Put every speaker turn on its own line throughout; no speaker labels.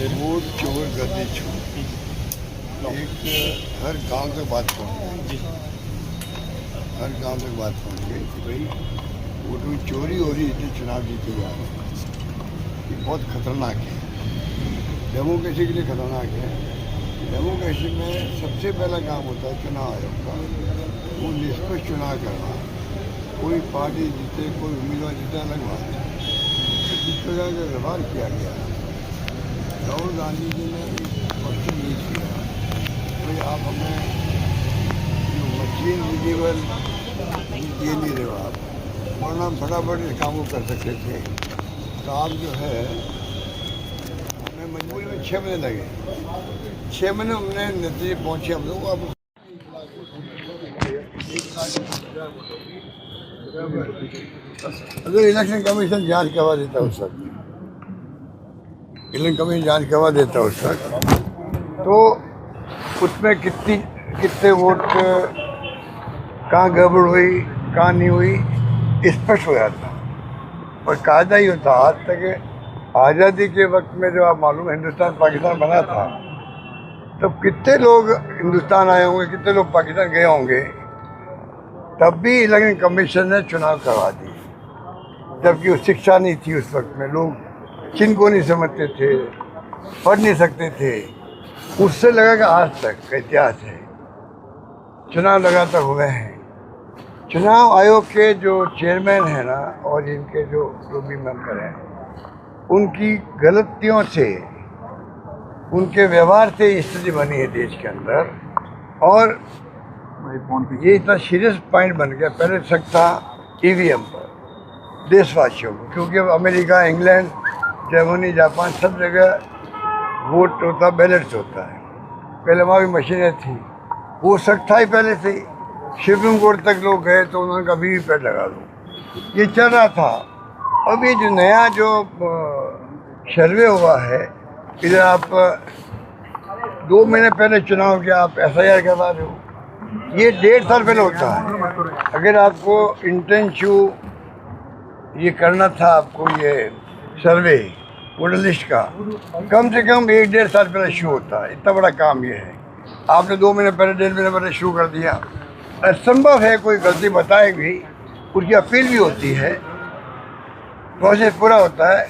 Vote चोर गद्दी चोर एक हर गांव तक बात पहुंच गई, हर गांव तक बात पहुंच गई कि भाई वोटों की चोरी हो रही है, चुनाव जीते जा रहे हैं। ये बहुत खतरनाक है, डेमोक्रेसी के लिए खतरनाक है। डेमोक्रेसी में सबसे पहला काम होता है चुनाव आयोग का, वो निष्पक्ष चुनाव करना। कोई पार्टी जीते, कोई उम्मीदवार जीते, अलग बात है। जिस प्रकार का व्यवहार किया गया, राहुल गांधी जी ने क्वेश्चन नहीं किया भाई आप हमें जो मशीन विजिबल ये नहीं रहे हो आप, वरना हम फटाफट इस काम को कर सकते थे। तो आप जो है हमें मजबूरी में 6 महीने लगे, 6 महीने हमने नतीजे पहुँचे हम लोग। अब अगर इलेक्शन कमीशन जांच करवा देता उस वक्त, इलेक्शन कमीशन जांच करवा देता उस वक्त, तो उसमें कितने वोट कहाँ गड़बड़ हुई कहाँ नहीं हुई स्पष्ट हो जाता। और कायदा ही होता। आज तक आज़ादी के वक्त में जो आप मालूम हिंदुस्तान पाकिस्तान बना था, तब कितने लोग हिंदुस्तान आए होंगे, कितने लोग पाकिस्तान गए होंगे, तब भी इलेक्शन कमीशन ने चुनाव करवा दी। जबकि वो शिक्षा नहीं थी उस वक्त में, लोग चिन्ह को नहीं समझते थे, पढ़ नहीं सकते थे। उससे लगा कि आज तक का इतिहास है, चुनाव लगातार हुए हैं। चुनाव आयोग के जो चेयरमैन हैं ना, और इनके जो भी मेंबर हैं, उनकी गलतियों से, उनके व्यवहार से स्थिति बनी है देश के अंदर। और ये इतना सीरियस पॉइंट बन गया। पहले शक था ईवीएम पर देशवासियों को, क्योंकि अब अमेरिका, इंग्लैंड, जर्मनी, जापान सब जगह वोट होता, बैलेट्स होता है। पहले वहाँ भी मशीनें थी, वो शक था ही पहले से ही। सुप्रीम कोर्ट तक लोग गए तो उन्होंने कभी भी पैड लगा दो, ये चल रहा था। अब ये जो नया जो सर्वे हुआ है, इधर आप 2 महीने पहले चुनाव के आप SIR करवा रहे हो, ये 1.5 साल पहले होता है। अगर आपको इंटेंसिव ये करना था, आपको ये सर्वे वोटर लिस्ट का, कम से कम 1-1.5 साल पहले शुरू होता है। इतना बड़ा काम ये है, आपने 2 महीने पहले, 1.5 महीने पहले शुरू कर दिया। असंभव है कोई गलती बताए भी, उसकी अपील भी होती है, प्रोसेस पूरा होता है,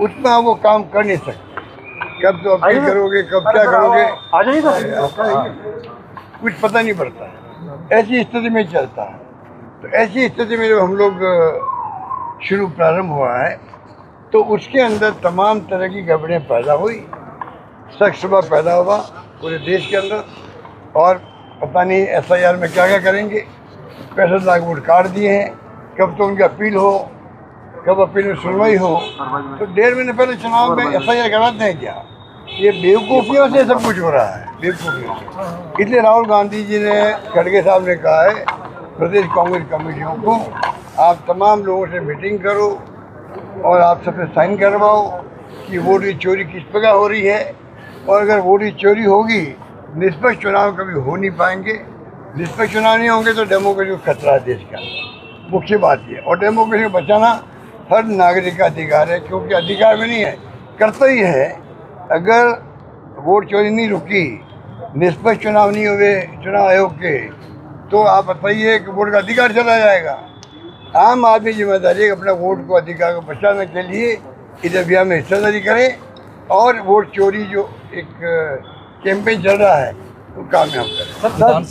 उसमें आप वो काम कर नहीं सकते। कब तो अपील करोगे, कब क्या करोगे, कुछ पता नहीं पड़ता। ऐसी स्थिति में चलता है। तो ऐसी स्थिति में जब हम लोग शुरू प्रारंभ हुआ है, तो उसके अंदर तमाम तरह की गड़बड़ियाँ पैदा हुई, शक शुबा पैदा हुआ पूरे देश के अंदर। और पता नहीं SIR में क्या क्या करेंगे। 65 लाख वोट काट दिए हैं, कब तो उनकी अपील हो, कब अपील में सुनवाई हो। तो 1.5 महीने पहले चुनाव में SIR कराते हैं क्या? ये बेवकूफ़ियों से सब कुछ हो रहा है, बेवकूफ़ियों से। इसलिए राहुल गांधी जी ने, खड़गे साहब ने कहा है प्रदेश कांग्रेस कमेटियों को, आप तमाम लोगों से मीटिंग करो और आप सबसे साइन करवाओ कि वोट की चोरी किस प्रकार हो रही है। और अगर वोट की चोरी होगी, निष्पक्ष चुनाव कभी हो नहीं पाएंगे। निष्पक्ष चुनाव नहीं होंगे तो डेमोक्रेसी को खतरा है देश का, मुख्य बात ये। और डेमोक्रेसी को बचाना हर नागरिक का अधिकार है, क्योंकि अधिकार में नहीं है, कर्तव्य है। अगर वोट चोरी नहीं रुकी, निष्पक्ष चुनाव नहीं हुए चुनाव आयोग के, तो आप बताइए कि वोट का अधिकार चला जाएगा। आम आदमी जिम्मेदारी है अपने वोट को, अधिकार को बचाने के लिए इस अभियान में हिस्सेदारी करें और वोट चोरी जो एक कैंपेन चल रहा है वो कामयाब करें।